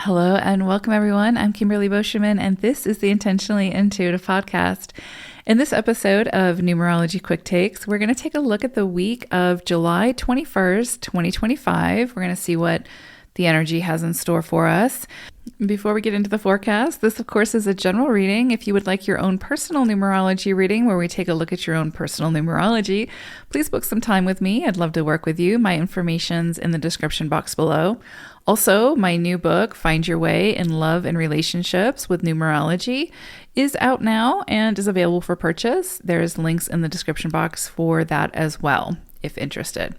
Hello and welcome everyone. I'm Kimberly Boschman and this is the Intentionally Intuitive podcast. In this episode of Numerology Quick Takes, we're going to take a look at the week of July 21st, 2025. We're going to see what the energy has in store for us. Before we get into the forecast, this of course is a general reading. If you would like your own personal numerology reading where we take a look at your own personal numerology, please book some time with me. I'd love to work with you. My information's in the description box below. Also, my new book, Find Your Way in Love and Relationships with Numerology, is out now and is available for purchase. There's links in the description box for that as well, if interested.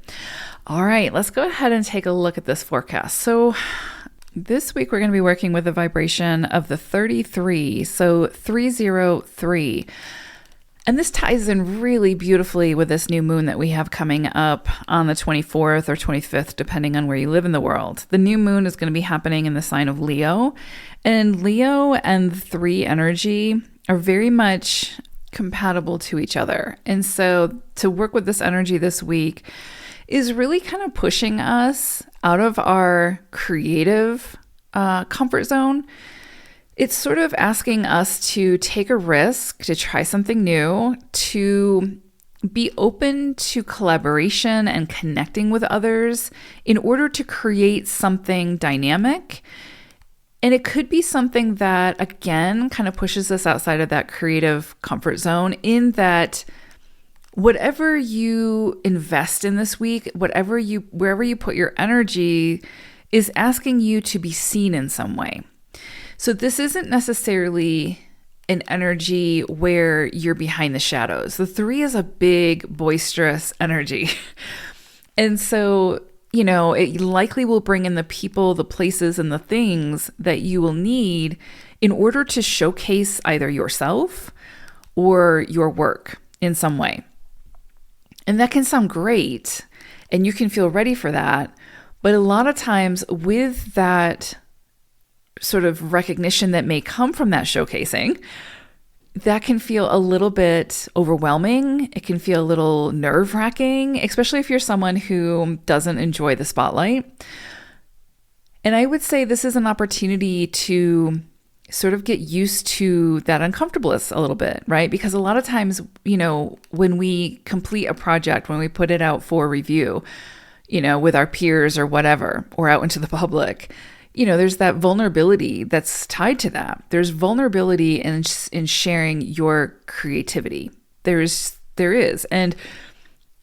All right, let's go ahead and take a look at this forecast. So this week we're going to be working with a vibration of the 33, so 303. And this ties in really beautifully with this new moon that we have coming up on the 24th or 25th, depending on where you live in the world. The new moon is going to be happening in the sign of Leo. And Leo and 3 energy are very much compatible to each other. And so to work with this energy this week is really kind of pushing us out of our creative comfort zone. It's sort of asking us to take a risk, to try something new, to be open to collaboration and connecting with others in order to create something dynamic. And it could be something that, again, kind of pushes us outside of that creative comfort zone in that whatever you invest in this week, wherever you put your energy is asking you to be seen in some way. So this isn't necessarily an energy where you're behind the shadows. The 3 is a big, boisterous energy. And so, it likely will bring in the people, the places, and the things that you will need in order to showcase either yourself or your work in some way. And that can sound great, and you can feel ready for that. But a lot of times with that sort of recognition that may come from that showcasing, that can feel a little bit overwhelming. It can feel a little nerve-wracking, especially if you're someone who doesn't enjoy the spotlight. And I would say this is an opportunity to sort of get used to that uncomfortableness a little bit, right? Because a lot of times, when we complete a project, when we put it out for review, with our peers or whatever, or out into the public, there's that vulnerability that's tied to that. There's vulnerability in sharing your creativity. There is. And,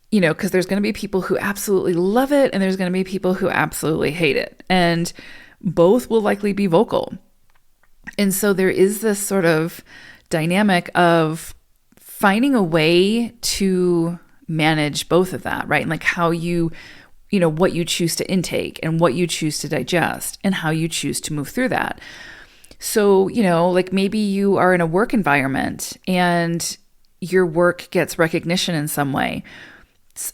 because there's going to be people who absolutely love it and there's going to be people who absolutely hate it. And both will likely be vocal. And so there is this sort of dynamic of finding a way to manage both of that, right? And like how what you choose to intake and what you choose to digest and how you choose to move through that. So, like maybe you are in a work environment and your work gets recognition in some way.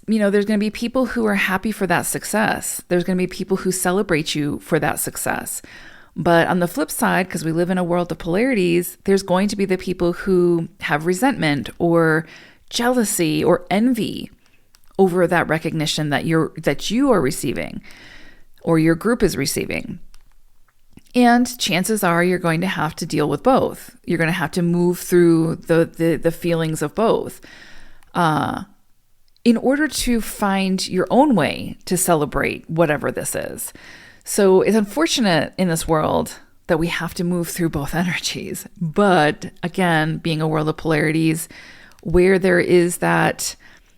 There's going to be people who are happy for that success. There's going to be people who celebrate you for that success. But on the flip side, because we live in a world of polarities, there's going to be the people who have resentment or jealousy or envy over that recognition that you are receiving or your group is receiving. And chances are you're going to have to deal with both. You're going to have to move through the feelings of both in order to find your own way to celebrate whatever this is. So it's unfortunate in this world that we have to move through both energies. But again, being a world of polarities where there is that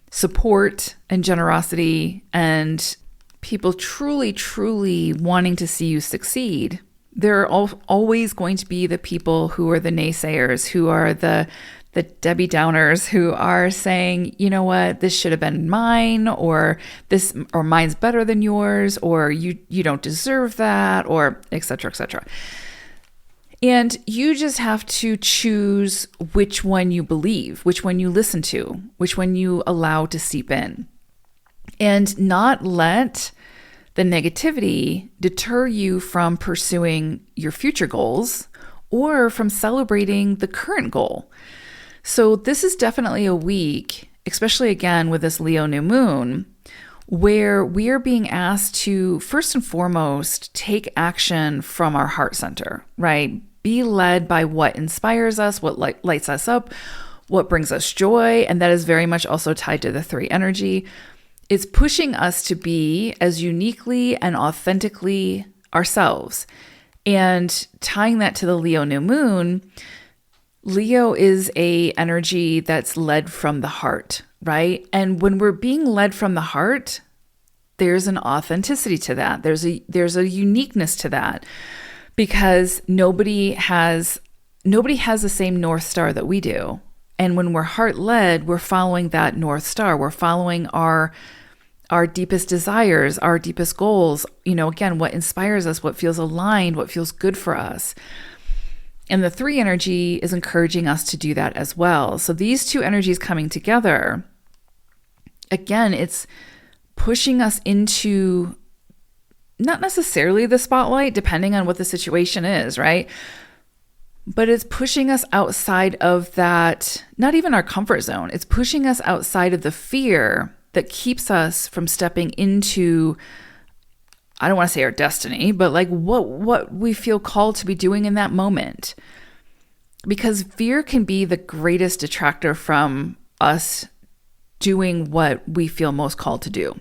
support and generosity and people truly, truly wanting to see you succeed, there are always going to be the people who are the naysayers, who are the Debbie Downers, who are saying, you know what, this should have been mine, or mine's better than yours, or you don't deserve that, or et cetera, et cetera. And you just have to choose which one you believe, which one you listen to, which one you allow to seep in, and not let the negativity deter you from pursuing your future goals or from celebrating the current goal. So this is definitely a week, especially again with this Leo new moon, where we are being asked to, first and foremost, take action from our heart center, right? Be led by what inspires us, what lights us up, what brings us joy. And that is very much also tied to the 3 energy. It's pushing us to be as uniquely and authentically ourselves. And tying that to the Leo new moon, Leo is a energy that's led from the heart, right? And when we're being led from the heart, there's an authenticity to that. There's a uniqueness to that, because nobody has the same North Star that we do. And when we're heart led, we're following that North Star. We're following our deepest desires, our deepest goals, again, what inspires us, what feels aligned, what feels good for us. And the 3 energy is encouraging us to do that as well. So these 2 energies coming together, again, it's pushing us into not necessarily the spotlight, depending on what the situation is, right? But it's pushing us outside of that, not even our comfort zone. It's pushing us outside of the fear that keeps us from stepping into, I don't want to say our destiny, but like what we feel called to be doing in that moment. Because fear can be the greatest detractor from us doing what we feel most called to do,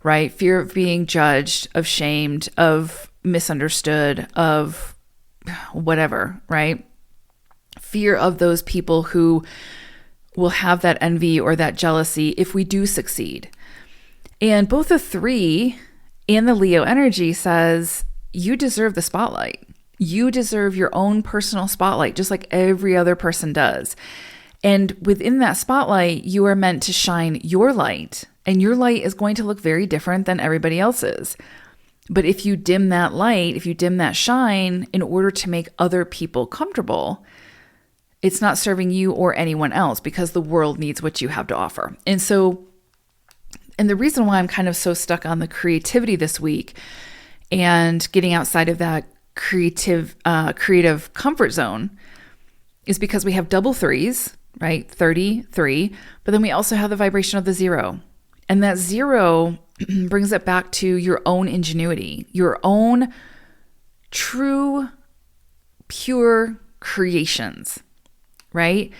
right? Fear of being judged, of shamed, of misunderstood, of whatever, right? Fear of those people who will have that envy or that jealousy if we do succeed. And both the 3 and the Leo energy says, you deserve the spotlight. You deserve your own personal spotlight, just like every other person does. And within that spotlight, you are meant to shine your light. And your light is going to look very different than everybody else's. But if you dim that light, if you dim that shine in order to make other people comfortable, it's not serving you or anyone else, because the world needs what you have to offer. And the reason why I'm kind of so stuck on the creativity this week and getting outside of that creative comfort zone is because we have double 3s, right? 33, but then we also have the vibration of the 0. And that 0 brings it back to your own ingenuity, your own true, pure creations, right?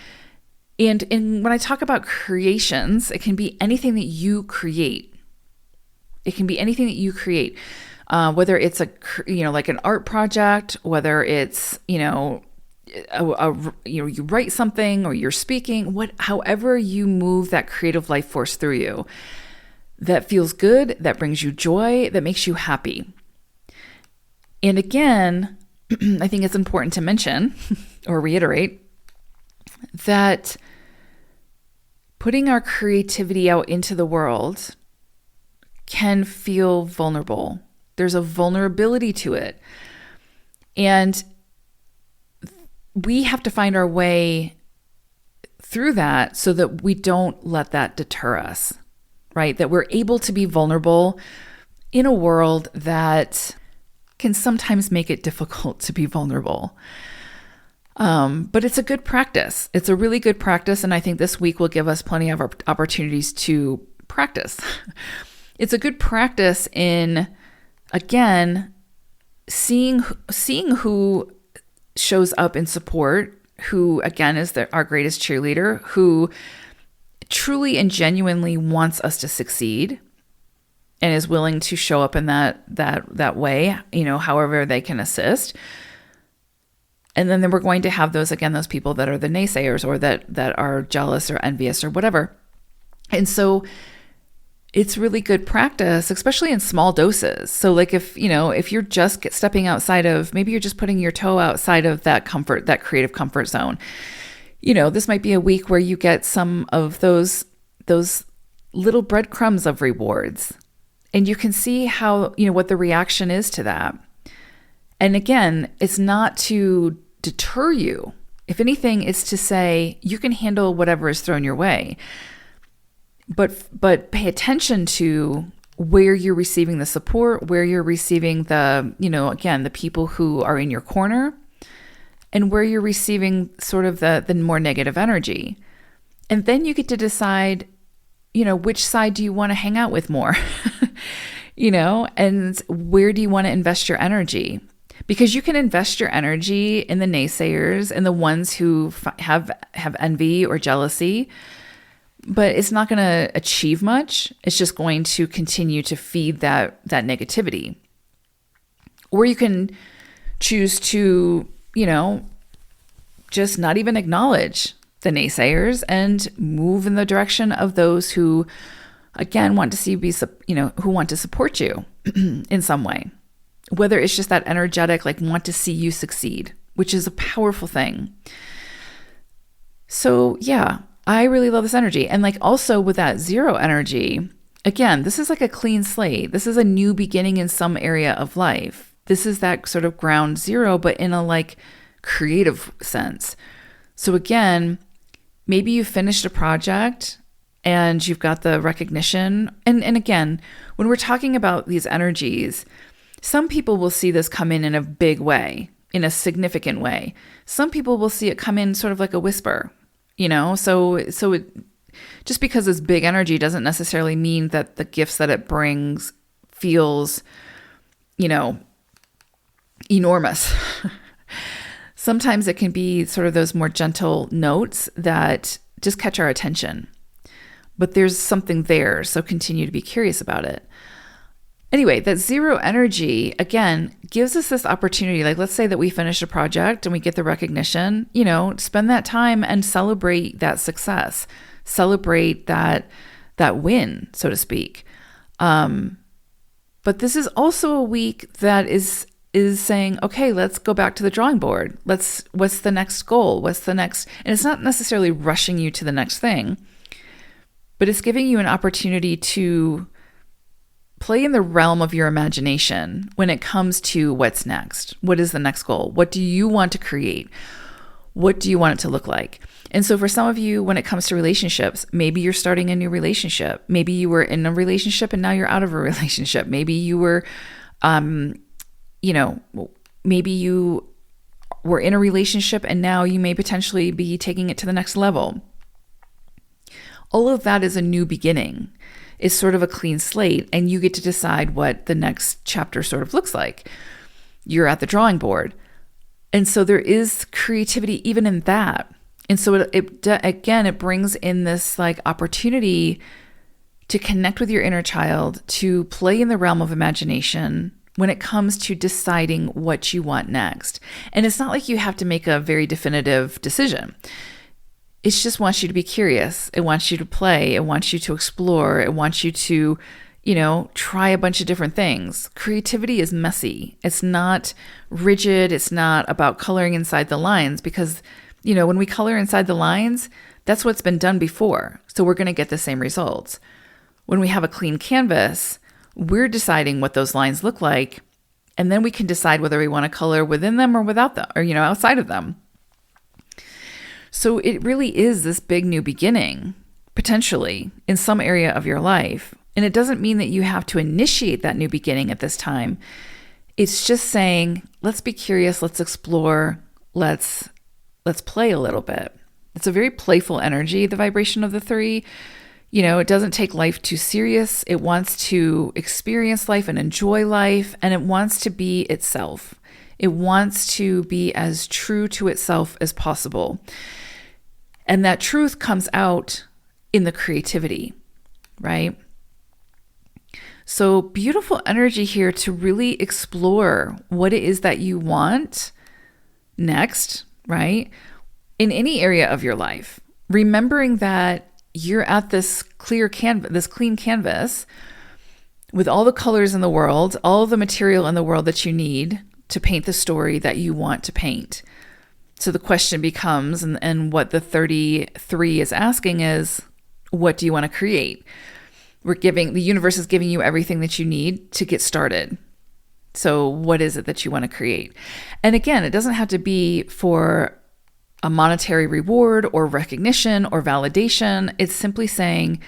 And when I talk about creations, it can be anything that you create. It can be anything that you create, whether it's like an art project, whether it's, you write something or you're speaking, however you move that creative life force through you, that feels good, that brings you joy, that makes you happy. And again, I think it's important to mention or reiterate that putting our creativity out into the world can feel vulnerable. There's a vulnerability to it. And we have to find our way through that so that we don't let that deter us, right? That we're able to be vulnerable in a world that can sometimes make it difficult to be vulnerable. But it's a good practice. It's a really good practice. And I think this week will give us plenty of opportunities to practice. It's a good practice in, again, seeing who shows up in support, who, again, is our greatest cheerleader, who truly and genuinely wants us to succeed and is willing to show up in that way, however they can assist. And then we're going to have those people that are the naysayers or that are jealous or envious or whatever. And so it's really good practice, especially in small doses. So like if you're just stepping outside of, maybe you're just putting your toe outside of that creative comfort zone. This might be a week where you get some of those little breadcrumbs of rewards, and you can see how, what the reaction is to that. And again, it's not to deter you. If anything, it's to say you can handle whatever is thrown your way. But pay attention to where you're receiving the support, where you're receiving the, again, the people who are in your corner, and where you're receiving sort of the more negative energy. And then you get to decide, which side do you want to hang out with more? And where do you want to invest your energy? Because you can invest your energy in the naysayers and the ones who have envy or jealousy, but it's not going to achieve much. It's just going to continue to feed that negativity. Or you can choose to, just not even acknowledge the naysayers and move in the direction of those who, again, want to see who want to support you in some way. Whether it's just that energetic, like want to see you succeed, which is a powerful thing. So yeah, I really love this energy. And like also with that 0 energy, again, this is like a clean slate. This is a new beginning in some area of life. This is that sort of ground 0, but in a like creative sense. So again, maybe you finished a project and you've got the recognition. And again, when we're talking about these energies, some people will see this come in a big way, in a significant way. Some people will see it come in sort of like a whisper, So it, just because it's big energy doesn't necessarily mean that the gifts that it brings feels, enormous. Sometimes it can be sort of those more gentle notes that just catch our attention. But there's something there, so continue to be curious about it. Anyway, that 0 energy, again, gives us this opportunity. Like, let's say that we finish a project and we get the recognition, spend that time and celebrate that success, celebrate that win, so to speak. But this is also a week that is saying, okay, let's go back to the drawing board. What's the next goal? What's the next? And it's not necessarily rushing you to the next thing, but it's giving you an opportunity to play in the realm of your imagination when it comes to what's next. What is the next goal? What do you want to create? What do you want it to look like? And so for some of you, when it comes to relationships, maybe you're starting a new relationship. Maybe you were in a relationship and now you're out of a relationship. Maybe you were, maybe you were in a relationship and now you may potentially be taking it to the next level. All of that is a new beginning. It's sort of a clean slate, and you get to decide what the next chapter sort of looks like. You're at the drawing board. And so there is creativity even in that. And so it brings in this like opportunity to connect with your inner child, to play in the realm of imagination when it comes to deciding what you want next. And it's not like you have to make a very definitive decision. It just wants you to be curious. It wants you to play. It wants you to explore. It wants you to, try a bunch of different things. Creativity is messy. It's not rigid. It's not about coloring inside the lines because, when we color inside the lines, that's what's been done before. So we're going to get the same results. When we have a clean canvas, we're deciding what those lines look like. And then we can decide whether we want to color within them or without them or, outside of them. So it really is this big new beginning, potentially, in some area of your life. And it doesn't mean that you have to initiate that new beginning at this time. It's just saying, let's be curious, let's explore, let's play a little bit. It's a very playful energy, the vibration of the 3. It doesn't take life too serious. It wants to experience life and enjoy life, and it wants to be itself. It wants to be as true to itself as possible. And that truth comes out in the creativity, right? So beautiful energy here to really explore what it is that you want next, right? In any area of your life, remembering that you're at this clean canvas with all the colors in the world, all the material in the world that you need to paint the story that you want to paint. So the question becomes, and what the 33 is asking is, what do you want to create? The universe is giving you everything that you need to get started. So what is it that you want to create? And again, it doesn't have to be for a monetary reward or recognition or validation. It's simply saying,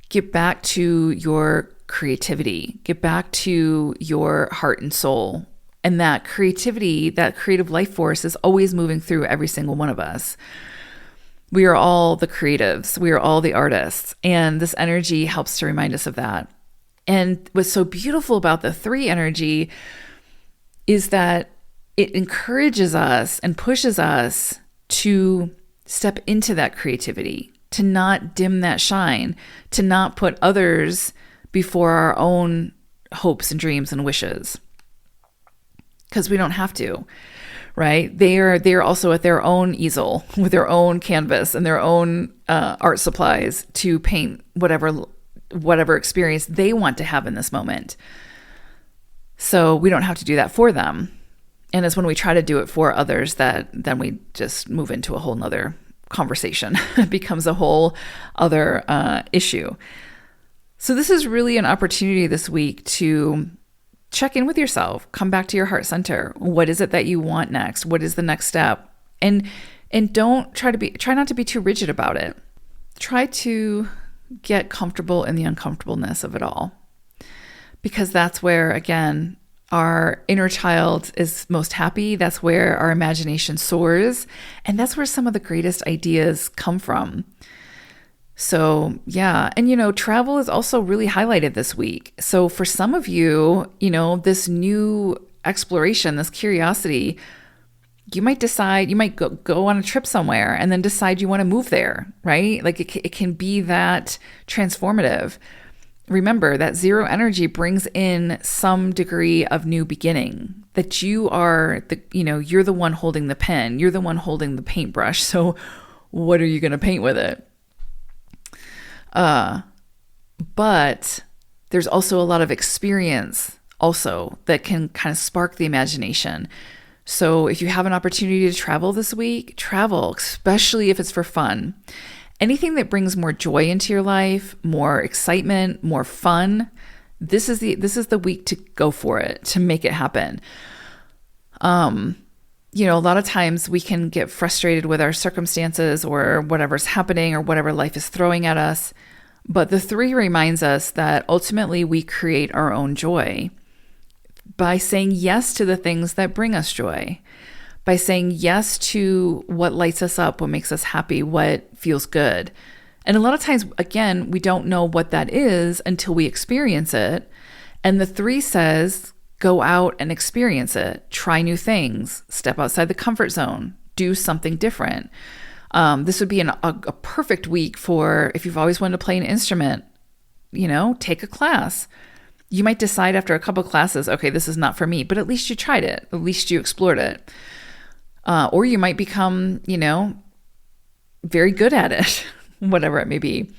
get back to your creativity, get back to your heart and soul. And that creativity, that creative life force is always moving through every single one of us. We are all the creatives. We are all the artists. And this energy helps to remind us of that. And what's so beautiful about the 3 energy is that it encourages us and pushes us to step into that creativity, to not dim that shine, to not put others before our own hopes and dreams and wishes. Because we don't have to, right? They are also at their own easel with their own canvas and their own art supplies to paint whatever experience they want to have in this moment. So we don't have to do that for them. And it's when we try to do it for others that then we just move into a whole nother conversation. It becomes a whole other issue. So this is really an opportunity this week to check in with yourself, come back to your heart center. What is it that you want next? What is the next step? And don't try not to be too rigid about it. Try to get comfortable in the uncomfortableness of it all. Because that's where, again, our inner child is most happy. That's where our imagination soars. And that's where some of the greatest ideas come from. So yeah. And, travel is also really highlighted this week. So for some of you, this new exploration, this curiosity, you might go on a trip somewhere and then decide you want to move there, right? Like it can be that transformative. Remember that 0 energy brings in some degree of new beginning, that you are you're the one holding the pen, you're the one holding the paintbrush. So what are you going to paint with it? But there's also a lot of experience also that can kind of spark the imagination. So if you have an opportunity to travel this week, travel, especially if it's for fun. Anything that brings more joy into your life, more excitement, more fun, this is the week to go for it, to make it happen. A lot of times we can get frustrated with our circumstances or whatever's happening or whatever life is throwing at us. But the 3 reminds us that ultimately we create our own joy by saying yes to the things that bring us joy, by saying yes to what lights us up, what makes us happy, what feels good. And a lot of times, again, we don't know what that is until we experience it. And the 3 says, go out and experience it. Try new things. Step outside the comfort zone. Do something different. This would be a perfect week for if you've always wanted to play an instrument, take a class. You might decide after a couple classes, okay, this is not for me, but at least you tried it. At least you explored it. Or you might become, very good at it, whatever it may be.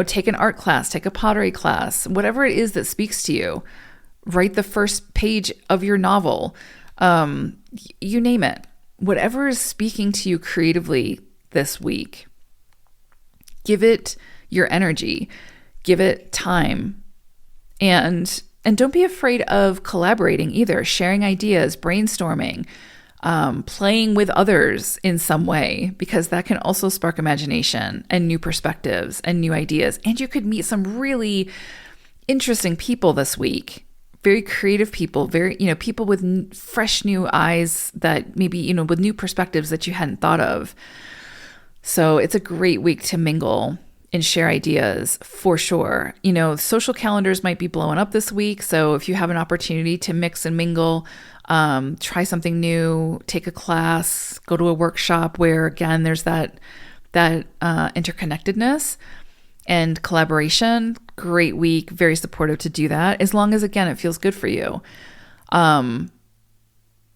Take an art class, take a pottery class, whatever it is that speaks to you. Write the first page of your novel. You name it. Whatever is speaking to you creatively this week, give it your energy, give it time. And don't be afraid of collaborating either, sharing ideas, brainstorming, playing with others in some way, because that can also spark imagination and new perspectives and new ideas. And you could meet some really interesting people this week, very creative people, people with fresh new eyes that maybe, with new perspectives that you hadn't thought of. So it's a great week to mingle and share ideas for sure. Social calendars might be blowing up this week. So if you have an opportunity to mix and mingle, try something new, take a class, go to a workshop where, again, there's that interconnectedness and collaboration. Great week, very supportive to do that, as long as, again, it feels good for you.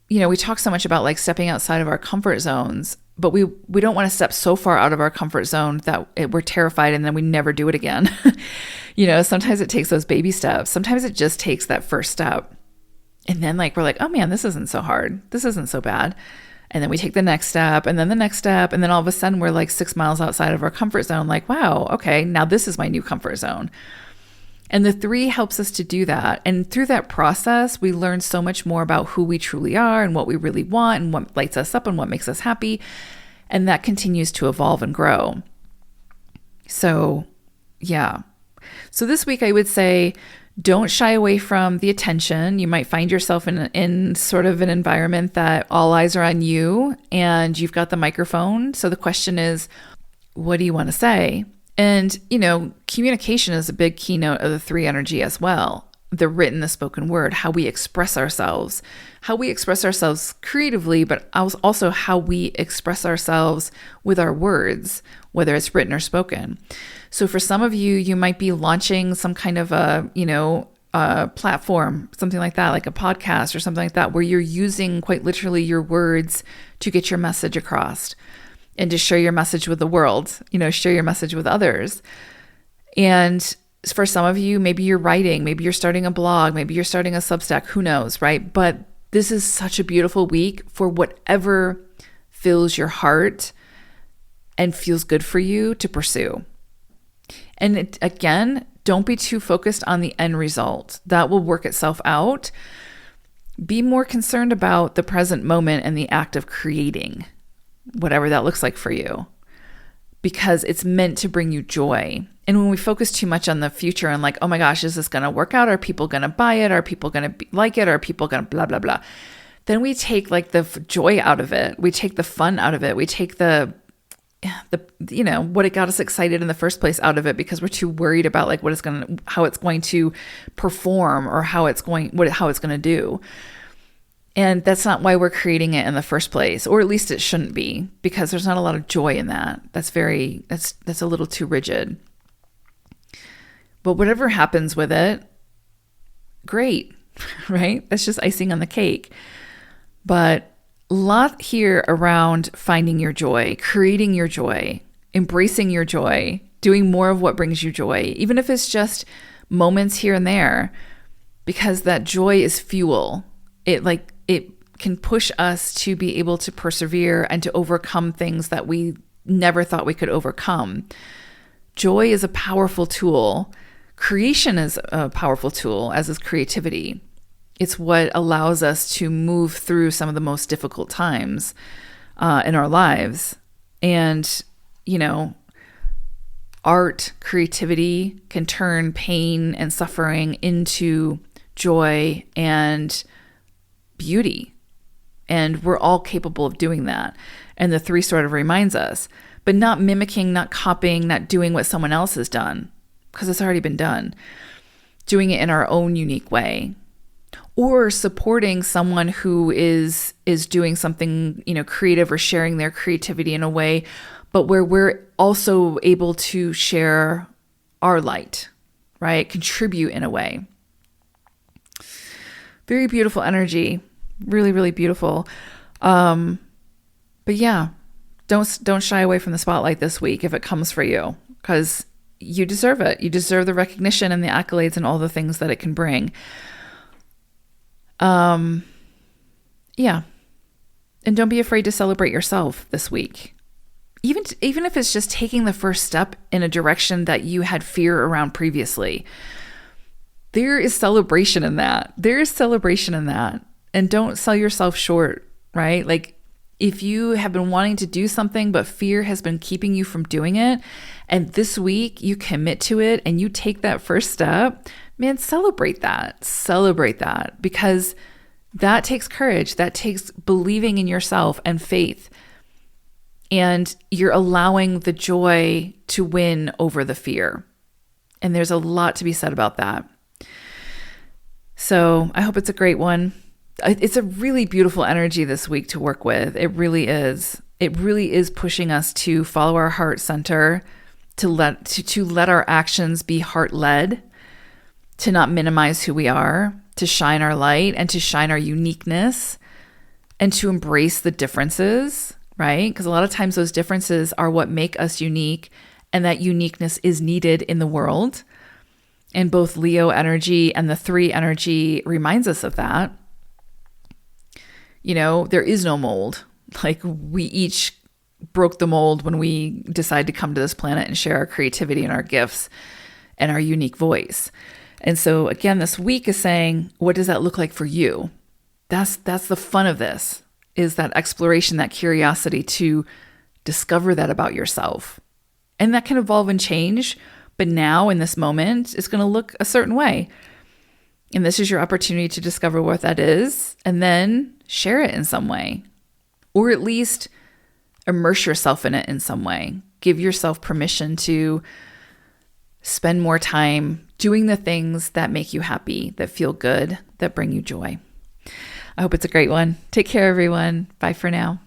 We talk so much about stepping outside of our comfort zones, but we don't want to step so far out of our comfort zone that we're terrified and then we never do it again. Sometimes it takes those baby steps. Sometimes it just takes that first step. And then we're like, oh man, this isn't so hard. This isn't so bad. And then we take the next step and then the next step. And then all of a sudden we're 6 miles outside of our comfort zone. Wow, okay, now this is my new comfort zone. And the 3 helps us to do that. And through that process, we learn so much more about who we truly are and what we really want and what lights us up and what makes us happy. And that continues to evolve and grow. So, yeah. So this week I would say, don't shy away from the attention. You might find yourself in sort of an environment that all eyes are on you and you've got the microphone. So the question is, what do you want to say? And, communication is a big keynote of the 3 energy as well. The written, the spoken word, how we express ourselves creatively, but also how we express ourselves with our words, whether it's written or spoken. So for some of you, you might be launching some kind of a platform, something like that, like a podcast or something like that, where you're using quite literally your words to get your message across and to share your message with the world, share your message with others. And for some of you, maybe you're writing, maybe you're starting a blog, maybe you're starting a Substack, who knows, right? But this is such a beautiful week for whatever fills your heart and feels good for you to pursue. And again, don't be too focused on the end result. That will work itself out. Be more concerned about the present moment and the act of creating, whatever that looks like for you, because it's meant to bring you joy. And when we focus too much on the future and like, oh my gosh, is this going to work out? Are people going to buy it? Are people going to like it? Are people going to blah, blah, blah? Then we take like the joy out of it. We take the fun out of it. We take the what it got us excited in the first place out of it, because we're too worried about like how it's going to perform or how it's going to do. And that's not why we're creating it in the first place, or at least it shouldn't be, because there's not a lot of joy in that. That's a little too rigid. But whatever happens with it, great, right? That's just icing on the cake. But a lot here around finding your joy, creating your joy, embracing your joy, doing more of what brings you joy, even if it's just moments here and there, because that joy is fuel. It can push us to be able to persevere and to overcome things that we never thought we could overcome. Joy is a powerful tool. Creation is a powerful tool, as is creativity. It's what allows us to move through some of the most difficult times in our lives. And, art, creativity can turn pain and suffering into joy and beauty. And we're all capable of doing that. And the 3 sort of reminds us, but not mimicking, not copying, not doing what someone else has done, because it's already been done. Doing it in our own unique way. Or supporting someone who is doing something, creative, or sharing their creativity in a way, but where we're also able to share our light, right? Contribute in a way. Very beautiful energy. Really, really beautiful. But yeah, don't shy away from the spotlight this week if it comes for you, because you deserve it. You deserve the recognition and the accolades and all the things that it can bring. Yeah. And don't be afraid to celebrate yourself this week. Even if it's just taking the first step in a direction that you had fear around previously. There is celebration in that. And don't sell yourself short, right? Like, if you have been wanting to do something, but fear has been keeping you from doing it, and this week you commit to it and you take that first step, man, celebrate that, because that takes courage. That takes believing in yourself and faith. And you're allowing the joy to win over the fear. And there's a lot to be said about that. So I hope it's a great one. It's a really beautiful energy this week to work with. It really is. It really is pushing us to follow our heart center, to let our actions be heart-led, to not minimize who we are, to shine our light and to shine our uniqueness, and to embrace the differences, right? Because a lot of times those differences are what make us unique, and that uniqueness is needed in the world. And both Leo energy and the 3 energy reminds us of that. There is no mold. Like, we each broke the mold when we decided to come to this planet and share our creativity and our gifts and our unique voice. And so again, this week is saying, what does that look like for you? That's the fun of this, is that exploration, that curiosity to discover that about yourself. And that can evolve and change, but now in this moment, it's going to look a certain way. And this is your opportunity to discover what that is, and then share it in some way, or at least immerse yourself in it in some way. give yourself permission to spend more time doing the things that make you happy, that feel good, that bring you joy. I hope it's a great one. Take care, everyone. Bye for now.